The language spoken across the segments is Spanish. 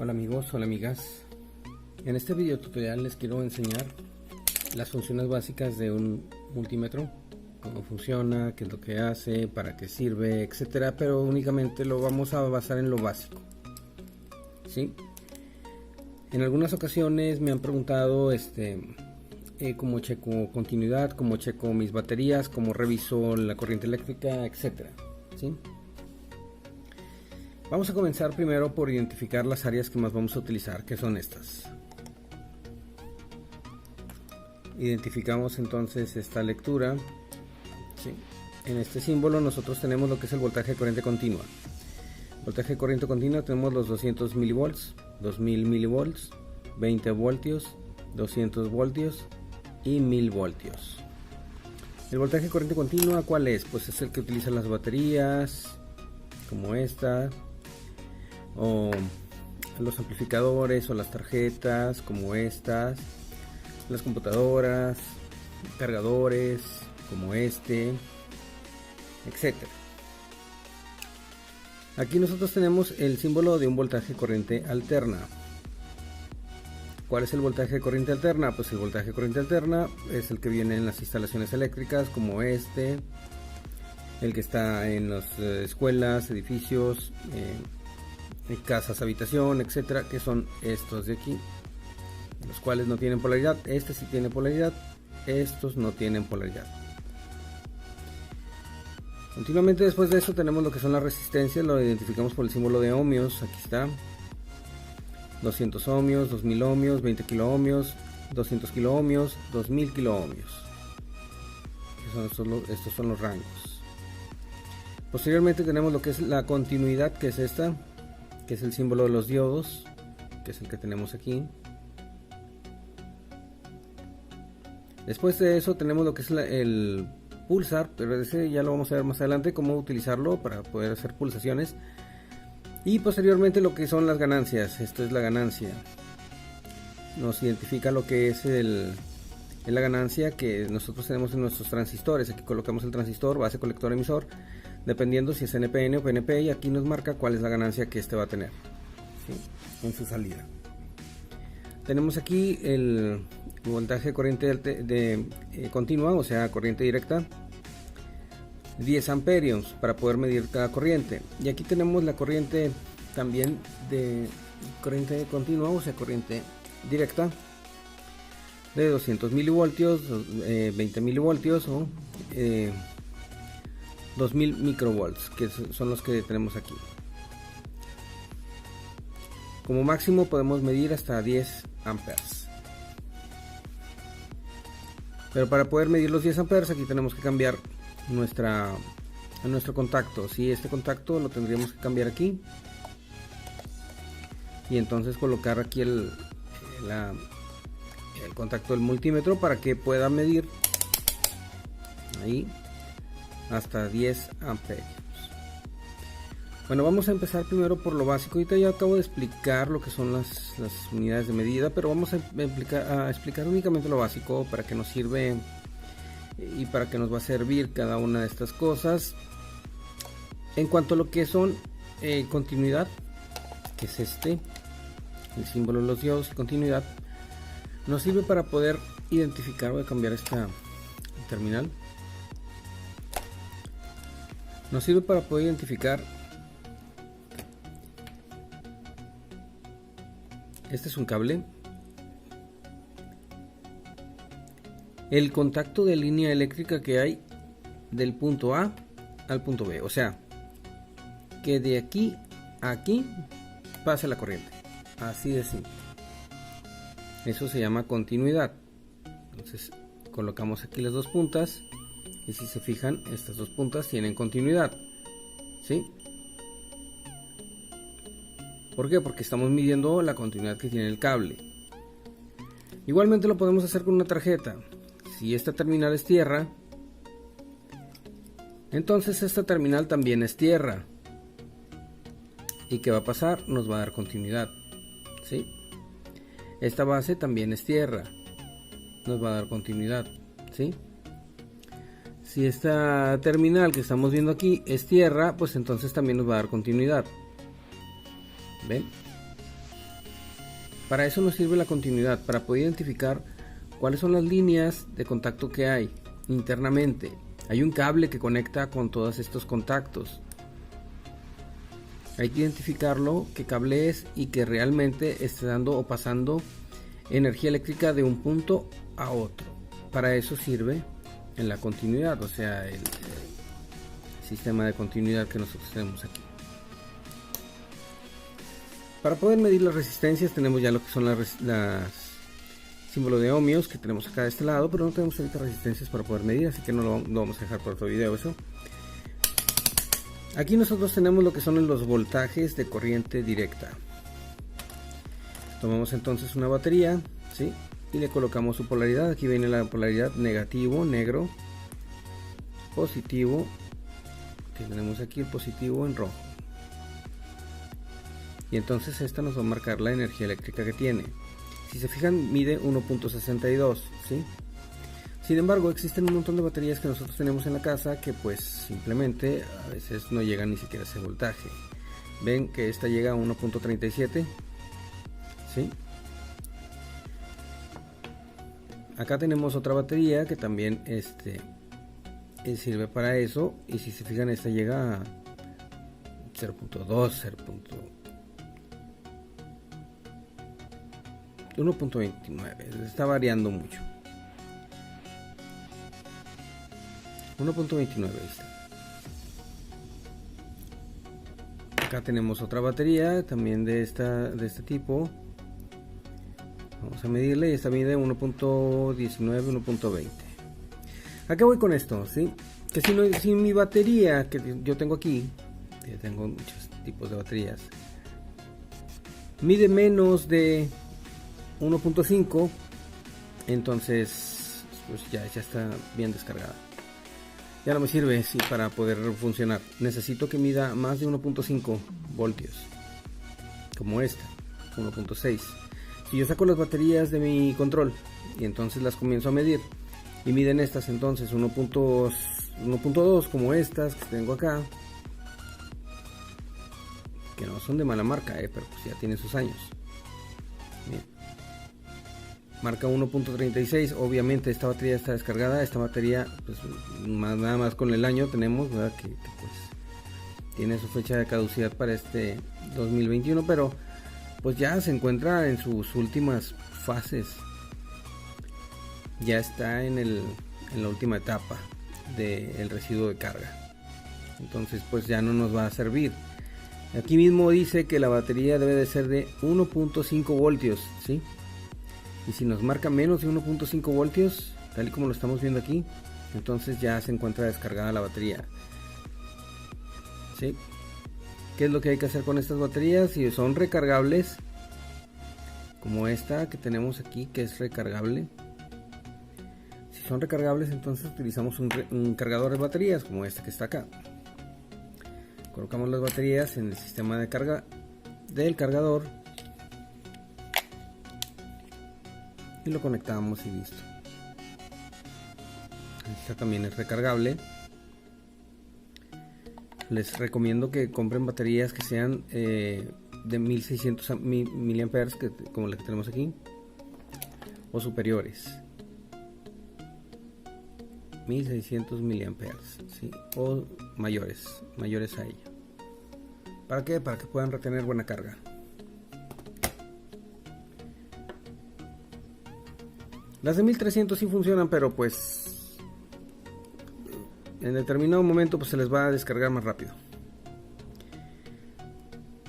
Hola amigos, hola amigas. En este video tutorial les quiero enseñar las funciones básicas de un multímetro, cómo funciona, qué es lo que hace, para qué sirve, etcétera, pero únicamente lo vamos a basar en lo básico. ¿Sí? En algunas ocasiones me han preguntado cómo checo continuidad, cómo checo mis baterías, cómo reviso la corriente eléctrica, etcétera. ¿Sí? Vamos a comenzar primero por identificar las áreas que más vamos a utilizar, que son estas. Identificamos entonces esta lectura. ¿Sí? En este símbolo nosotros tenemos lo que es el voltaje de corriente continua. Voltaje de corriente continua tenemos los 200 milivolts, 2000 milivolts, 20 voltios, 200 voltios y 1000 voltios. El voltaje de corriente continua, ¿cuál es? Pues es el que utilizan las baterías, como esta, o los amplificadores o las tarjetas como estas, las computadoras, cargadores como este, etcétera. Aquí nosotros tenemos el símbolo de un voltaje de corriente alterna. ¿Cuál es el voltaje de corriente alterna? Pues el voltaje de corriente alterna es el que viene en las instalaciones eléctricas como el que está en las escuelas, edificios, casas, habitación, etcétera, que son estos de aquí, los cuales no tienen polaridad. Este sí tiene polaridad, estos no tienen polaridad. Continuamente después de eso tenemos lo que son las resistencias, lo identificamos por el símbolo de ohmios. Aquí está: 200 ohmios, 2000 ohmios, 20 kilo ohmios, 200 kilo ohmios, 2000 kilo ohmios. Estos son los rangos. Posteriormente tenemos lo que es la continuidad, que es esta, que es el símbolo de los diodos, que es el que tenemos aquí. Después de eso tenemos lo que es el pulsar, pero ese ya lo vamos a ver más adelante, cómo utilizarlo para poder hacer pulsaciones. Y posteriormente lo que son las ganancias. Esto es la ganancia, nos identifica lo que es la ganancia que nosotros tenemos en nuestros transistores. Aquí colocamos el transistor, base, colector, emisor, dependiendo si es NPN o PNP, y aquí nos marca cuál es la ganancia que este va a tener, ¿sí?, en su salida. Tenemos aquí el voltaje de corriente continua, o sea, corriente directa, 10 amperios para poder medir cada corriente. Y aquí tenemos la corriente también de corriente continua, o sea, corriente directa, de 200 milivoltios, 20 milivoltios o 2000 microvolts, que son los que tenemos aquí. Como máximo podemos medir hasta 10 amperes. Pero para poder medir los 10 amperes aquí tenemos que cambiar nuestro contacto. Si este contacto lo tendríamos que cambiar aquí, y entonces colocar aquí el contacto del multímetro para que pueda medir ahí hasta 10 amperios. Bueno, vamos a empezar primero por lo básico. Ahorita ya acabo de explicar lo que son las unidades de medida, pero vamos a explicar únicamente lo básico, para qué nos sirve y para qué nos va a servir cada una de estas cosas. En cuanto a lo que son continuidad, que es el símbolo de los diodos, continuidad, nos sirve para poder identificar. Voy a cambiar esta terminal. Nos sirve para poder identificar. Este es un cable. El contacto de línea eléctrica que hay del punto A al punto B, o sea, que de aquí a aquí pase la corriente, así de simple. Eso se llama continuidad. Entonces colocamos aquí las dos puntas, y si se fijan, estas dos puntas tienen continuidad, ¿sí? ¿Por qué? Porque estamos midiendo la continuidad que tiene el cable. Igualmente lo podemos hacer con una tarjeta. Si esta terminal es tierra, entonces esta terminal también es tierra. ¿Y qué va a pasar? Nos va a dar continuidad, ¿sí? Esta base también es tierra, nos va a dar continuidad, ¿sí? Si esta terminal que estamos viendo aquí es tierra, pues entonces también nos va a dar continuidad. ¿Ven? Para eso nos sirve la continuidad, para poder identificar cuáles son las líneas de contacto que hay internamente. Hay un cable que conecta con todos estos contactos. Hay que identificarlo, qué cable es y que realmente esté dando o pasando energía eléctrica de un punto a otro. Para eso sirve en la continuidad, o sea, el sistema de continuidad que nosotros tenemos aquí. Para poder medir las resistencias tenemos ya lo que son las símbolos de ohmios que tenemos acá de este lado, pero no tenemos ahorita resistencias para poder medir, así que no lo vamos a dejar para otro video eso. Aquí nosotros tenemos lo que son los voltajes de corriente directa. Tomamos entonces una batería, ¿sí? Y le colocamos su polaridad. Aquí viene la polaridad negativo, negro, positivo, que tenemos aquí el positivo en rojo. Y entonces esta nos va a marcar la energía eléctrica que tiene. Si se fijan, mide 1.62, ¿sí? Sin embargo, existen un montón de baterías que nosotros tenemos en la casa que pues simplemente a veces no llegan ni siquiera a ese voltaje. Ven que esta llega a 1.37, ¿sí? Acá tenemos otra batería que también sirve para eso, y si se fijan, esta llega a 0.2, 1.29, está variando mucho. 1.29 está. Acá tenemos otra batería también de este tipo. Vamos a medirle, y esta mide 1.19, 1.20. ¿A qué voy con esto? ¿Sí? Que si mi batería que yo tengo aquí, que tengo muchos tipos de baterías, mide menos de 1.5, entonces pues ya está bien descargada. Ya no me sirve para poder funcionar. Necesito que mida más de 1.5 voltios, como esta, 1.6. Si yo saco las baterías de mi control y entonces las comienzo a medir y miden estas, entonces 1.2, como estas que tengo acá, que no son de mala marca, pero pues ya tienen sus años. Bien. Marca 1.36, obviamente esta batería está descargada. Esta batería pues nada más con el año tenemos, ¿verdad? Que pues tiene su fecha de caducidad para este 2021, pero pues ya se encuentra en sus últimas fases, ya está en la última etapa del residuo de carga, entonces pues ya no nos va a servir. Aquí mismo dice que la batería debe de ser de 1.5 voltios, ¿sí? Y si nos marca menos de 1.5 voltios, tal y como lo estamos viendo aquí, entonces ya se encuentra descargada la batería, ¿sí? ¿Qué es lo que hay que hacer con estas baterías? Si son recargables, como esta que tenemos aquí, que es recargable. Si son recargables, entonces utilizamos un cargador de baterías, como este que está acá. Colocamos las baterías en el sistema de carga del cargador y lo conectamos y listo. Esta también es recargable. Les recomiendo que compren baterías que sean de 1600 miliamperes, como la que tenemos aquí, o superiores. 1600 miliamperes, ¿sí? O mayores a ella. ¿Para qué? Para que puedan retener buena carga. Las de 1300 sí funcionan, pero pues en determinado momento pues se les va a descargar más rápido.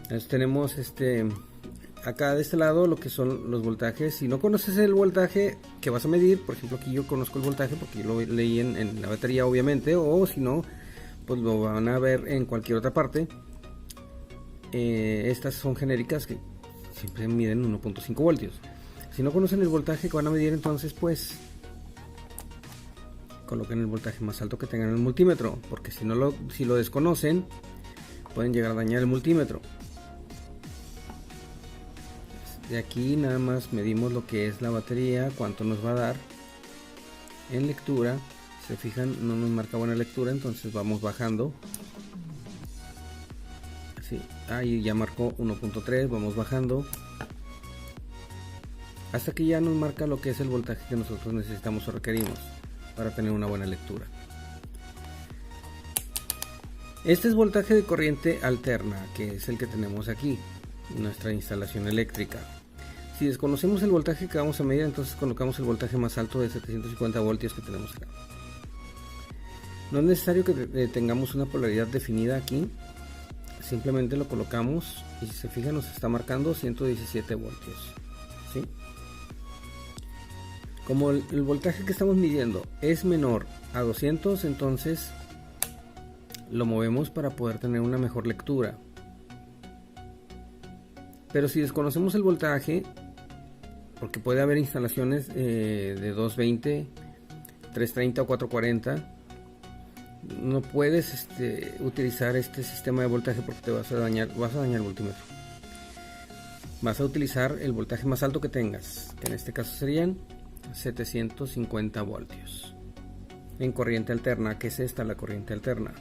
Entonces tenemos acá de este lado lo que son los voltajes. Si no conoces el voltaje que vas a medir, por ejemplo aquí yo conozco el voltaje porque yo lo leí en la batería obviamente, o si no pues lo van a ver en cualquier otra parte. Estas son genéricas que siempre miden 1.5 voltios. Si no conocen el voltaje que van a medir, entonces pues coloquen el voltaje más alto que tengan en el multímetro, porque si lo desconocen pueden llegar a dañar el multímetro. De aquí nada más medimos lo que es la batería, cuánto nos va a dar en lectura. Se fijan, no nos marca buena lectura, entonces vamos bajando. Así, ahí ya marcó 1.3, vamos bajando. hasta que ya nos marca lo que es el voltaje que nosotros necesitamos o requerimos para tener una buena lectura. Este es voltaje de corriente alterna, que es el que tenemos aquí, nuestra instalación eléctrica. Si desconocemos el voltaje que vamos a medir, entonces colocamos el voltaje más alto de 750 voltios que tenemos acá. No es necesario que tengamos una polaridad definida aquí, simplemente lo colocamos y si se fijan nos está marcando 117 voltios. ¿Sí? Como el voltaje que estamos midiendo es menor a 200, entonces lo movemos para poder tener una mejor lectura. Pero si desconocemos el voltaje, porque puede haber instalaciones de 220, 330 o 440, no puedes utilizar este sistema de voltaje porque te vas a dañar el multímetro. Vas a utilizar el voltaje más alto que tengas, que en este caso serían 750 voltios en corriente alterna, que es esta, la corriente alterna.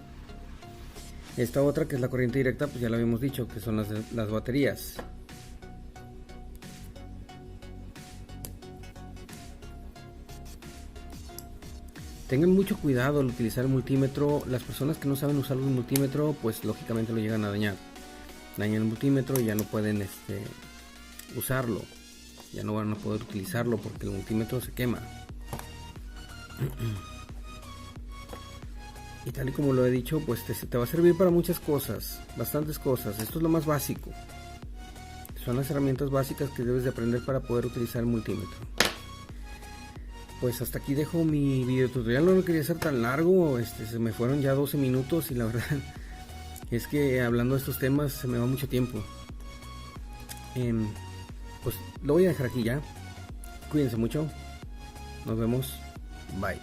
Esta otra, que es la corriente directa, pues ya lo habíamos dicho, que son las baterías. Tengan mucho cuidado al utilizar el multímetro. Las personas que no saben usar el multímetro, pues lógicamente lo llegan a dañar. Dañan el multímetro y ya no pueden usarlo. Ya no van a poder utilizarlo porque el multímetro se quema. Y tal y como lo he dicho, pues te va a servir para muchas cosas, bastantes cosas. Esto es lo más básico. Son las herramientas básicas que debes de aprender para poder utilizar el multímetro. Pues hasta aquí dejo mi video tutorial. No lo quería hacer tan largo, se me fueron ya 12 minutos y la verdad es que hablando de estos temas se me va mucho tiempo. Pues lo voy a dejar aquí ya. Cuídense mucho. Nos vemos. Bye.